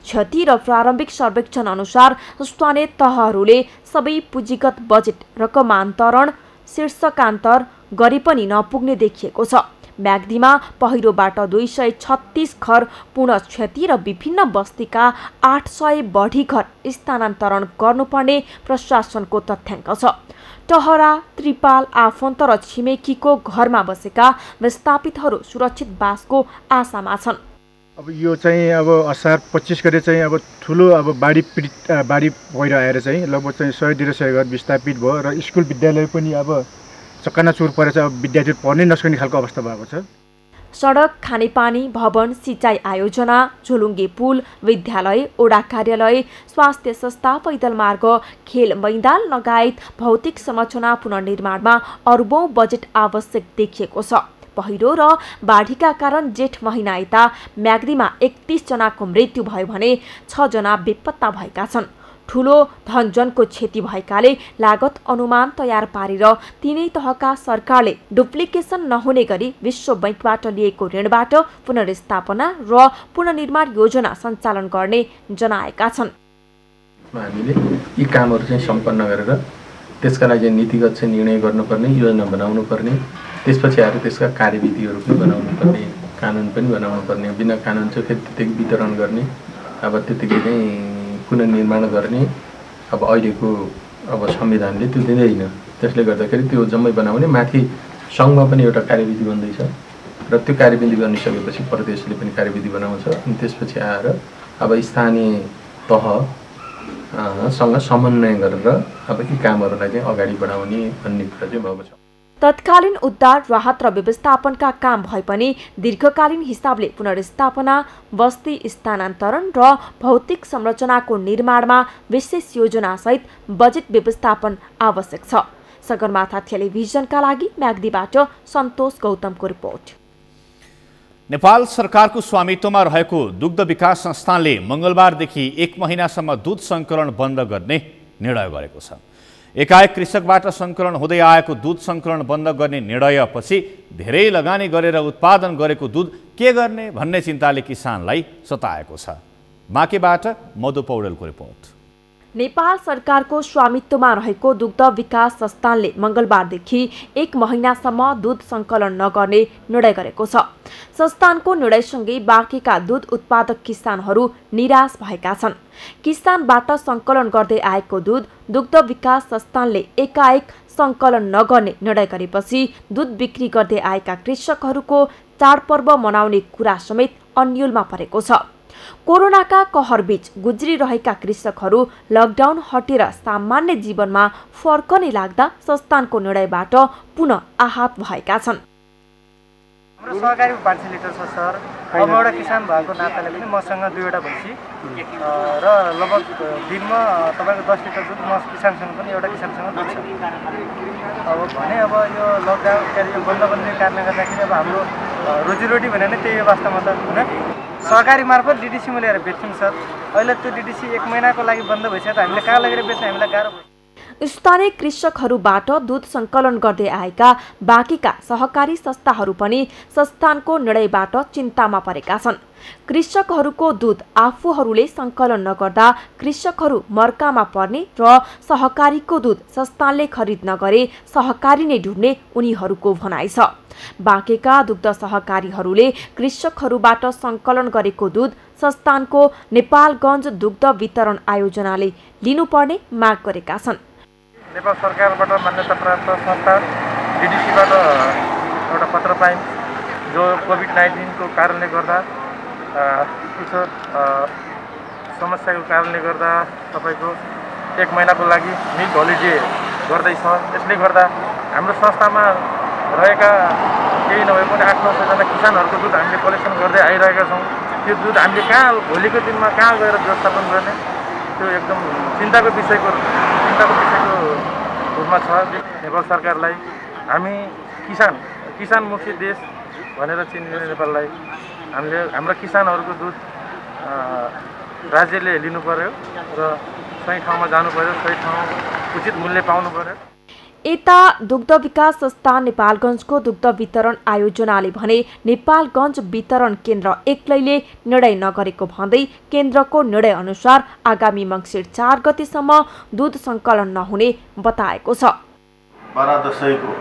क्षति र प्रारम्भिक सर्वेक्षण अनुसार स्थानीय तहहरूले सबै पुँजीगत बजेट रकमान्तरण शीर्षकान्तर गरे पनि नपुग्ने देखिएको छ। म्याग्दीमा पहिरोबाट 236 घर पूर्ण क्षति र विभिन्न बस्तीका 800 बढी घर स्थानान्तरण गर्नुपर्ने प्रशासनको तथ्याङ्क छ। टहरा, त्रिपाल, आफन्त र छिमेकीको घरमा बसेका विस्थापितहरू सुरक्षित बासको आशामा छन्। अब यो चाहिँ अब असार 25 गते चाहिँ अब ठुलो बाढी पहिरो आएर चाहिँ लगभग चाहिँ 100-150 घर विस्थापित भयो र स्कुल विद्यालय पनि चक्काचुर परेर अब विद्यार्थी पढ्नै नसक्ने खालको अवस्था भएको छ। सडक, खानेपानी, भवन, सिँचाइ आयोजना, झोलुङ्गे पुल, विद्यालय, ओडा कार्यालय, स्वास्थ्य संस्था, पैदल मार्ग, खेल मैदान लगायत भौतिक संरचना पुनर्निर्माणमा अरबौं बजेट आवश्यक देखिएको छ। पहिरो र बाढीका कारण जेठ महिना यता म्याग्दीमा 31 जनाको मृत्यु भयो भने 6 जना बेपत्ता भएका छन्। ठूलो धनजनको क्षति भएकाले लागत अनुमान तयार पारेर तीनै तहका सरकारले डुप्लिकेसन नहुने गरी विश्व बैंकबाट लिएको ऋणबाट पुनर्स्थापना र पुनर्निर्माण योजना सञ्चालन गर्ने जनाएका छन्। हामीले यी कामहरू चाहिँ सम्पन्न गरेर त्यसका लागि नीतिगत चाहिँ निर्णय गर्नुपर्ने, योजना बनाउनुपर्ने, त्यसपछि आएर त्यसका कार्यविधिहरू पनि बनाउनुपर्ने, कानुन पनि बनाउनुपर्ने। बिना कानुन चाहिँ फेरि त्यतिकै वितरण गर्ने, अब त्यतिकै नै पुनर्निर्माण गर्ने। अब अहिलेको संविधानले त्यो दिँदैन। त्यसले गर्दाखेरि त्यो जम्मै बनाउने, माथि सङ्घमा पनि एउटा कार्यविधि बन्दैछ र त्यो कार्यविधि बनिसकेपछि प्रदेशले पनि कार्यविधि बनाउँछ अनि त्यसपछि आएर अब स्थानीय तहसँग समन्वय गरेर अब यी कामहरूलाई चाहिँ अगाडि बढाउने भन्ने कुरा चाहिँ भएको छ। तत्कालीन उद्धार राहत र व्यवस्थापनका काम भए पनि दीर्घकालीन हिसाबले पुनर्स्थापना, बस्ती स्थानान्तरण र भौतिक संरचनाको निर्माणमा विशेष योजनासहित बजेट व्यवस्थापन आवश्यक छ। सगरमाथा टेलिभिजनका लागि म्याग्दीबाट सन्तोष गौतमको रिपोर्ट। नेपाल सरकारको स्वामित्वमा रहेको दुग्ध विकास संस्थानले मंगलबारदेखि 1 महिनासम्म दूध संकलन बन्द गर्ने निर्णय गरेको छ। एकाएक कृषकबाट संकलन हुँदै आएको दूध संकलन बन्द गर्ने निर्णयपछि धेरै लगानी गरेर उत्पादन गरेको दूध के गर्ने भन्ने चिन्ताले किसानलाई सताएको छ। बाँकेबाट मधु पौडेलको रिपोर्ट। नेपाल सरकारको स्वामित्वमा रहेको दुग्ध विकास संस्थानले मंगलबारदेखि 1 महिनासम्म दूध संकलन नगर्ने निर्णय गरेको छ। संस्थानको निर्णयसँगै बाँकेका दूध उत्पादक किसानहरू निराश भएका छन्। किसानबाट संकलन गर्दै आएको दूध दुग्ध विकास संस्थानले एकाएक संकलन नगर्ने निर्णय गरेपछि दूध बिक्री गर्दै आएका कृषकहरूको चाडपर्व मनाउने कुरा समेत अन्यलमा परेको छ। कोरोनाका कहरबीच गुज्रिरहेका कृषकहरू लकडाउन हटेर सामान्य जीवनमा फर्कने लाग्दा संस्थानको निर्णयबाट पुनः आहत भएका छन्। हाम्रो सहकारी 500 लिटर छ सर। अब एउटा किसान भएको नाताले पनि मसँग 2वटा भैँसी र लगभग दिनमा तपाईको 10 लिटर दुध म किसानसँग पनि एउटा किसानसँग दुध छ। अब भने अब यो लकडाउन यो बन्द गर्ने कारणले गर्दाखेरि अब हाम्रो रोजीरोटी भने नै त्यही अवस्थामा त हैन। सहकारी मार्फत डिडिसी मा ल्याएर बेच्छौं सर। अहिले त्यो डिडिसी 1 महिनाको लागि बन्द भइसक्यो त हामीले कहाँ लगेर बेच्ने हामीलाई गाह्रो भयो। स्थानीय कृषकहरूबाट दूध संकलन गर्दै आएका बाँकीका सहकारी संस्थाहरू पनि संस्थानको निर्णयबाट चिन्तामा परेका छन्। कृषकहरूको दूध आफूहरूले संकलन नगर्दा कृषकहरू मर्कामा पर्ने र सहकारीको दूध संस्थानले खरिद नगरे सहकारी नै डुब्ने उनीहरूको भनाइ छ। बाँकेका दुग्ध सहकारीहरूले कृषकहरूबाट संकलन गरेको दूध संस्थानको नेपालगञ्ज दुग्ध वितरण आयोजनाले लिनुपर्ने माग गरेका छन्। नेपाल सरकारबाट मान्यता प्राप्त संस्था डिडिसीबाट एउटा पत्र पाइन् जो कोभिड-19 को कारणले गर्दा समस्याको कारणले गर्दा तपाईको 1 महिनाको लागि मिल्क होलिडे गर्दैछ। यसले गर्दा हाम्रो संस्थामा रहेका केही नभए पनि 8-900 जना किसानहरूको दूध हामीले कलेक्सन गर्दै आइरहेका छौँ। त्यो दूध हामीले कहाँ भोलिको दिनमा कहाँ गएर व्यवस्थापन गर्ने त्यो एकदम चिन्ताको विषयको रूपमा छ। नेपाल सरकारलाई हामी किसानमुखी देश भनेर चिनिने नेपाललाई हामीले हाम्रो किसानहरूको दूध राज्यले लिनु पर्यो र सही ठाउँमा जानु पर्यो, सही ठाउँ उचित मूल्य पाउनु पर्यो। यता दुग्ध विकास संस्थान नेपालगञ्जको दुग्ध वितरण आयोजनाले भने नेपालगञ्ज वितरण केन्द्र एक्लैले निर्णय नगरेको भन्दै केन्द्रको निर्णय अनुसार आगामी मङ्सिर 4 गतेसम्म दूध संकलन नहुने बताएको छ। बारा दशैंको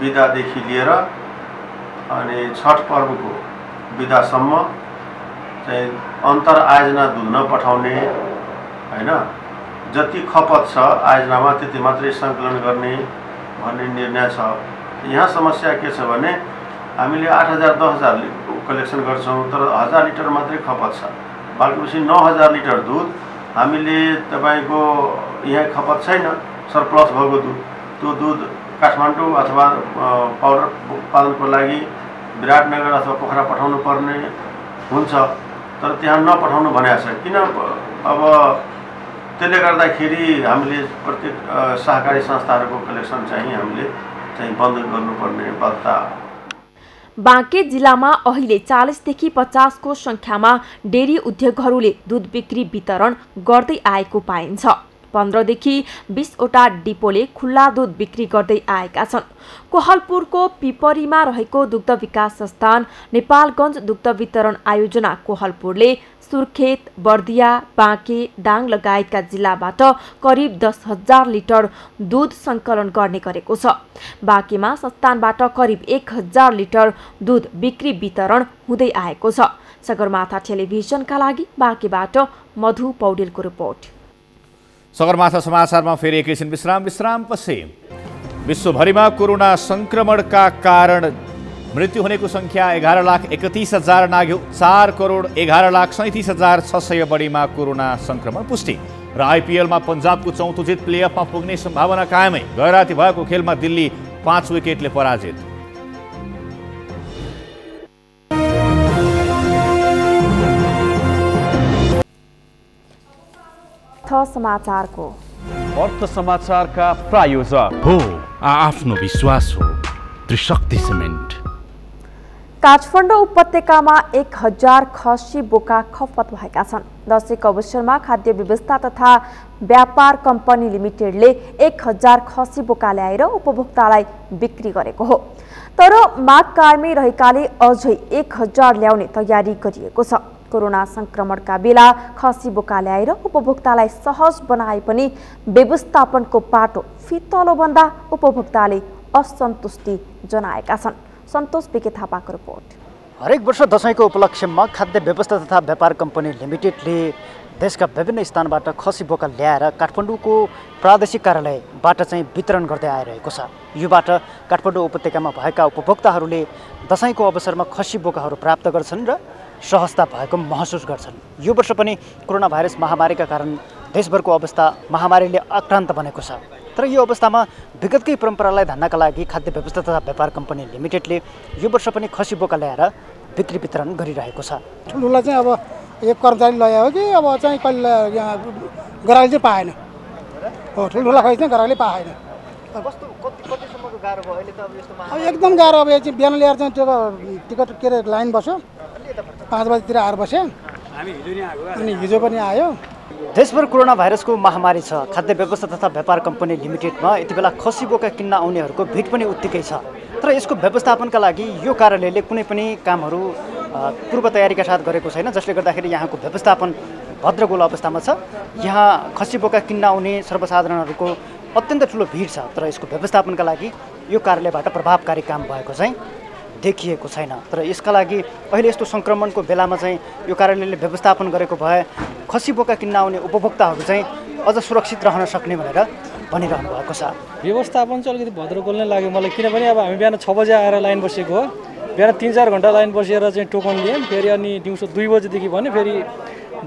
बिदादेखि लिएर अनि छठ पर्वको बिदासम्म चाहिँ अन्तर आयोजना दूध नपठाउने हैन, जति खपत छ आयोजनामा त्यति मात्रै सङ्कलन गर्ने भन्ने निर्णय छ। यहाँ समस्या के छ भने हामीले 8000 10000 कलेक्सन गर्छौँ तर 1000 लिटर मात्रै खपत छ। बाँकी 9000 लिटर दूध हामीले तपाईको यहाँ खपत छैन, सरप्लस भएको दूध। त्यो दूध काठमाडौँ अथवा पाउडर उत्पादनको लागि विराटनगर अथवा पोखरा पठाउनु पर्ने हुन्छ तर त्यहाँ नपठाउनु भनेको छ। किन अब त्यसले गर्दाखेरि हामीले प्रत्येक सहकारी संस्थाहरूको कलेक्सन चाहिँ हामीले चाहिँ बन्द गर्नुपर्ने बाध्यता। बाँके जिल्लामा अहिले 40 देखि 50 को संख्यामा डेरी उद्योगहरूले दूध बिक्री वितरण गर्दै आएको पाइन्छ। 15 देखि 20 वटा डिपोले खुल्ला दूध बिक्री गर्दै आएका छन्। कोहलपुरको पिपरीमा रहेको दुग्ध विकास संस्थान नेपालगञ्ज दुग्ध वितरण आयोजना कोहलपुरले सुर्खेत, बर्दिया, बाँके, दाङ लगायतका जिल्लाबाट करिब 10,000 लिटर दूध संकलन गर्ने गरेको छ। बाँकेमा संस्थानबाट करिब 1000 लिटर दूध बिक्री वितरण हुँदै आएको छ। सगरमाथा टेलिभिजनका लागि बाँकेबाट मधु पौडेलको रिपोर्ट। सगरमाथा समाचारमा फेरि एकैछिन विश्रामपछि विश्वभरिमा कोरोना संक्रमणका कारण मृत्यु हुनेको संख्या 11,31,000 नाग्यो। 4,11,37,600 बढीमा कोरोना संक्रमण पुष्टि। र आइपिएलमा पन्जाबको चौथो जित, प्लेअफमा पुग्ने सम्भावना कायमै। गए राति भएको खेलमा दिल्ली 5 विकेटले पराजित। समाचारको अर्थ समाचारका प्रायोजक हो आफ्नो विश्वास हो त्रिशक्ति सिमेन्ट। काठमाडौँ उपत्यकामा 1000 खसी बोका खपत भएका छन्। दशैंको अवसरमा खाद्य व्यवस्था तथा व्यापार कम्पनी लिमिटेडले 1000 खसी बोका ल्याएर उपभोक्तालाई बिक्री गरेको हो। तर माग कायमै रहेकाले अझै 1000 ल्याउने तयारी गरिएको छ। कोरोना संक्रमणका बेला खसी बोका ल्याएर उपभोक्तालाई सहज बनाए पनि व्यवस्थापनको पाटो फितलो भन्दा उपभोक्ताले असन्तुष्टि जनाएका छन्। सन्तोष बिके थापाको रिपोर्ट। हरेक वर्ष दशैंको उपलक्ष्यमा खाद्य व्यवस्था तथा व्यापार कम्पनी लिमिटेडले देशका विभिन्न स्थानबाट खसी बोका ल्याएर काठमाडौँको प्रादेशिक कार्यालयबाट चाहिँ वितरण गर्दै आइरहेको छ। योबाट काठमाडौँ उपत्यकामा भएका उपभोक्ताहरूले दशैंको अवसरमा खसी बोकाहरू प्राप्त गर्छन् र सहजता भएको महसुस गर्छन्। यो वर्ष पनि कोरोना भाइरस महामारीका कारण देशभरको अवस्था महामारीले आक्रान्त बनेको छ। तर यो अवस्थामा विगतकै परम्परालाई धान्नका लागि खाद्य व्यवस्था तथा व्यापार कम्पनी लिमिटेडले यो वर्ष पनि खसी बोका ल्याएर बिक्री वितरण गरिरहेको छ। ठुल्ठुला चाहिँ अब एक कर्मचारी ल्यायो कि अब चाहिँ कहिले यहाँ ग्राहकले चाहिँ पाएन। हो ठुल्ठुला खै चाहिँ ग्राहकले पाएन। कतिसम्मको गाह्रो भयो अहिले त अब यस्तोमा? अब एकदम गाह्रो। अब चाहिँ बिहान ल्याएर चाहिँ त्यो टिकट के अरे लाइन बस्यो, 5 बजीतिर आएर बस्यो, अनि हिजो पनि आयो। देशभर कोरोना भाइरसको महामारी छ। खाद्य व्यवस्था तथा व्यापार कम्पनी लिमिटेडमा यति बेला खसी बोका किन्न आउनेहरूको भिड पनि उत्तिकै छ। तर यसको व्यवस्थापनका लागि यो कार्यालयले कुनै पनि कामहरू पूर्व तयारीका साथ गरेको छैन, जसले गर्दाखेरि यहाँको व्यवस्थापन भद्रगोल अवस्थामा छ। यहाँ खसी बोका किन्न आउने सर्वसाधारणहरूको अत्यन्त ठुलो भिड छ। तर यसको व्यवस्थापनका लागि यो कार्यालयबाट प्रभावकारी काम भएको चाहिँ देखिएको छैन। तर यसका लागि अहिले यस्तो सङ्क्रमणको बेलामा चाहिँ यो कार्यालयले व्यवस्थापन गरेको भए खसी बोका किन्न आउने उपभोक्ताहरू चाहिँ अझ सुरक्षित रहन सक्ने भनेर भनिरहनु भएको छ। व्यवस्थापन चाहिँ अलिकति भद्रगोल नै लाग्यो मलाई, किनभने अब हामी बिहान 6 बजे आएर लाइन बसेको हो। बिहान 3-4 घन्टा लाइन बसेर चाहिँ टोकन लिएँ। फेरि अनि दिउँसो 2 बजेदेखि भने फेरि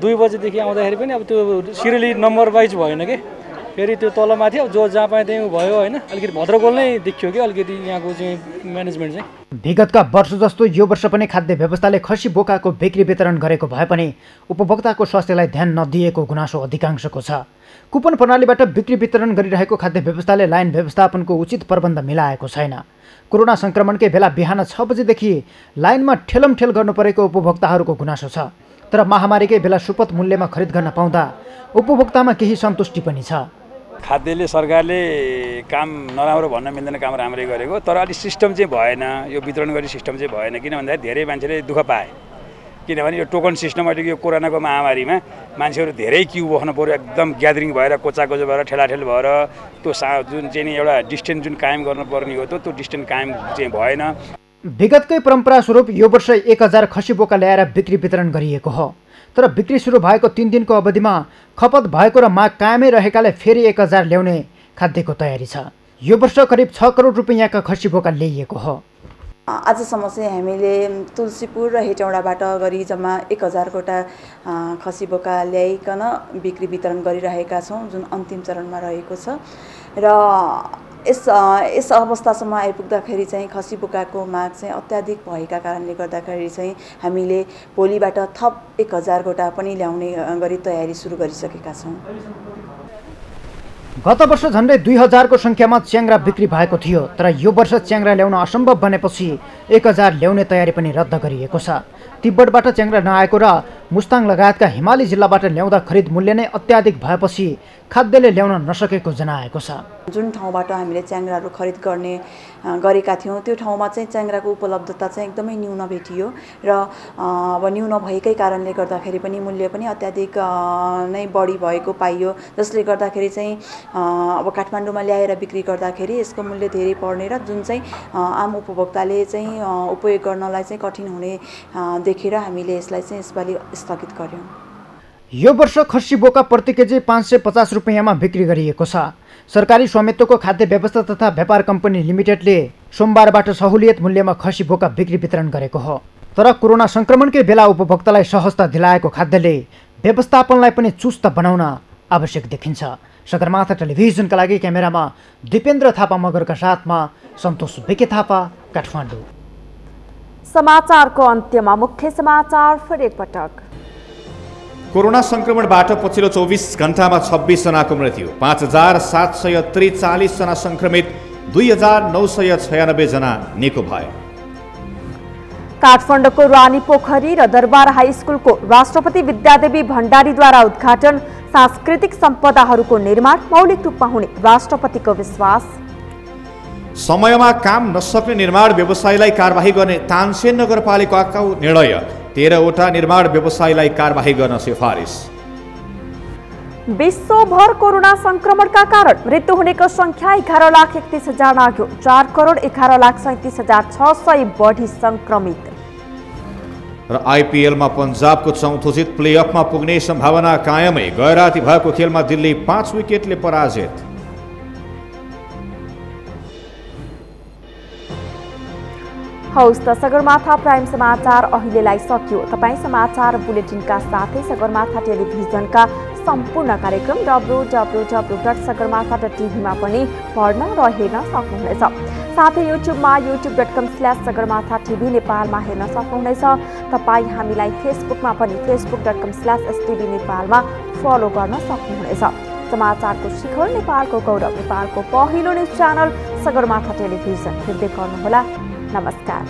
2 बजेदेखि आउँदाखेरि पनि अब त्यो सिरियली नम्बर वाइज भएन कि, फेरि त्यो तलमाथि अब जो जहाँ पाएँ त्यहीँ भयो होइन। अलिकति भद्रगोल नै देखियो कि अलिकति यहाँको चाहिँ म्यानेजमेन्ट चाहिँ। विगतका वर्ष जस्तो यो वर्ष पनि खाद्य व्यवस्थाले खसी बोकाको बिक्री वितरण गरेको भए पनि उपभोक्ताको स्वास्थ्यलाई ध्यान नदिएको गुनासो अधिकांशको छ। कुपन प्रणालीबाट बिक्री वितरण गरिरहेको खाद्य व्यवस्थाले लाइन व्यवस्थापनको उचित प्रबन्ध मिलाएको छैन। कोरोना संक्रमणकै बेला बिहान 6 बजेदेखि लाइनमा ठेलमठेल गर्नु परेको उपभोक्ताहरूको गुनासो छ। तर महामारीकै बेला सुपथ मूल्यमा खरिद गर्न पाउँदा उपभोक्तामा केही सन्तुष्टि पनि छ। खाद्यले सरकारले काम नराम्रो भन्न मिल्दैन, काम राम्रै गरेको, तर अलिक सिस्टम चाहिँ भएन। यो वितरण गर्ने सिस्टम चाहिँ भएन, किन भन्दाखेरि धेरै मान्छेले दुःख पाए। किनभने यो टोकन सिस्टमबाट यो कोरोनाको महामारीमा मान्छेहरू धेरै क्यु बस्नु पऱ्यो, एकदम ग्यादरिङ भएर कोचाकोचो भएर ठेलाठेल भएर त्यो जुन चाहिँ एउटा डिस्टेन्स जुन कायम गर्नुपर्ने हो त्यो डिस्टेन्स कायम चाहिँ भएन। विगतकै परम्परा स्वरूप यो वर्ष 1000 खसी बोका ल्याएर बिक्री वितरण गरिएको हो। तर बिक्री सुरु भएको 3 दिनको अवधिमा खपत भएको र माग कायमै रहेकाले फेरि 1000 ल्याउने खाद्यको तयारी छ। यो वर्ष करिब 6 करोड रुपैयाँका खसी बोका ल्याइएको हो। आजसम्म चाहिँ हामीले तुलसीपुर र हेटौँडाबाट गरी जम्मा 1000 वटा खसी बोका ल्याइकन बिक्री वितरण गरिरहेका छौँ, जुन अन्तिम चरणमा रहेको छ। र यस अवस्थासम्म आइपुग्दाखेरि चाहिँ खसी बोकाको माग चाहिँ अत्याधिक भएका कारणले गर्दाखेरि चाहिँ हामीले भोलिबाट थप 1000 वटा पनि ल्याउने गरी तयारी सुरु गरिसकेका छौँ। गत वर्ष झन्डै 2000 को संख्यामा च्याङ्ग्रा बिक्री भएको थियो। तर यो वर्ष च्याङ्ग्रा ल्याउन असम्भव बनेपछि 1000 ल्याउने तयारी पनि रद्द गरिएको छ। तिब्बतबाट च्याङ्ग्रा नआएको र मुस्ताङ लगायतका हिमाली जिल्लाबाट ल्याउँदा खरिद मूल्य नै अत्याधिक भएपछि खाद्यले ल्याउन नसकेको जनाएको छ। जुन ठाउँबाट हामीले च्याङ्ग्राहरू खरिद गरेका थियौँ त्यो ठाउँमा चाहिँ च्याङ्ग्राको उपलब्धता चाहिँ एकदमै न्यून भेटियो र अब न्यून भएकै कारणले गर्दाखेरि पनि मूल्य पनि अत्याधिक नै बढी भएको पाइयो, जसले गर्दाखेरि चाहिँ अब काठमाडौँमा ल्याएर बिक्री गर्दाखेरि यसको मूल्य धेरै बढ्ने र जुन चाहिँ आम उपभोक्ताले चाहिँ उपयोग गर्नलाई चाहिँ कठिन हुने देखेर हामीले यसलाई चाहिँ यसपालि स्थगित गर्यौँ। यो वर्ष खसी बोका प्रति केजी 550 रुपैयाँमा बिक्री गरिएको छ। सरकारी स्वामित्वको खाद्य व्यवस्था तथा व्यापार कम्पनी लिमिटेडले सोमबारबाट सहुलियत मूल्यमा खसी बोका बिक्री वितरण गरेको हो। तर कोरोना संक्रमणकै बेला उपभोक्तालाई सहजता दिलाएको खाद्यले व्यवस्थापनलाई पनि चुस्त बनाउन आवश्यक देखिन्छ। सगरमाथा टेलिभिजनका लागि क्यामेरामा दिपेन्द्र थापा मगरका साथमा सन्तोष बेके थापा, काठमाडौँ। समाचारको अन्त्यमा मुख्य समाचार फेरि एकपटक। कोरोना संक्रमणबाट पछिल्लो 24 घण्टामा 26 जनाको मृत्यु, 5743 जना संक्रमित, 2996 जना निको भए। काठमाडौँको रानी पोखरी र दरबार हाई स्कुलको राष्ट्रपति विद्यादेवी भण्डारीद्वारा उद्घाटन। सांस्कृतिक सम्पदाहरूको निर्माण मौलिक रूपमा हुने राष्ट्रपतिको विश्वास। समयमा काम नसक्ने निर्माण व्यवसायीलाई कारबाही गर्ने तानसेन नगरपालिकाको निर्णय, 13वटा निर्माण व्यवसायीलाई कारबाही गर्न सिफारिस। विश्वभर कोरोना संक्रमणका कारण मृत्यु हुनेको संख्या 11,31,000 नाग्यो। 4,11,37,600 बढी संक्रमित। र आइपिएलमा पन्जाबको चौथो जित, प्लेअफमा पुग्ने सम्भावना कायमै। गैराती भएको खेलमा दिल्ली 5 विकेटले पराजित। हौस् त सगरमाथा प्राइम समाचार अहिलेलाई सकियो। तपाईँ समाचार बुलेटिनका साथै सगरमाथा टेलिभिजनका सम्पूर्ण कार्यक्रम www.sagarmatha.tv मा पनि पढ्न र हेर्न सक्नुहुनेछ। साथै युट्युबमा youtube.com/sagarmatha TV नेपालमा हेर्न सक्नुहुनेछ। तपाईँ हामीलाई फेसबुकमा पनि facebook.com/stv नेपालमा फलो गर्न सक्नुहुनेछ। समाचारको शिखर, नेपालको गौरव, नेपालको पहिलो न्युज च्यानल सगरमाथा टेलिभिजन हेर्दै गर्नुहोला। नमस्कार।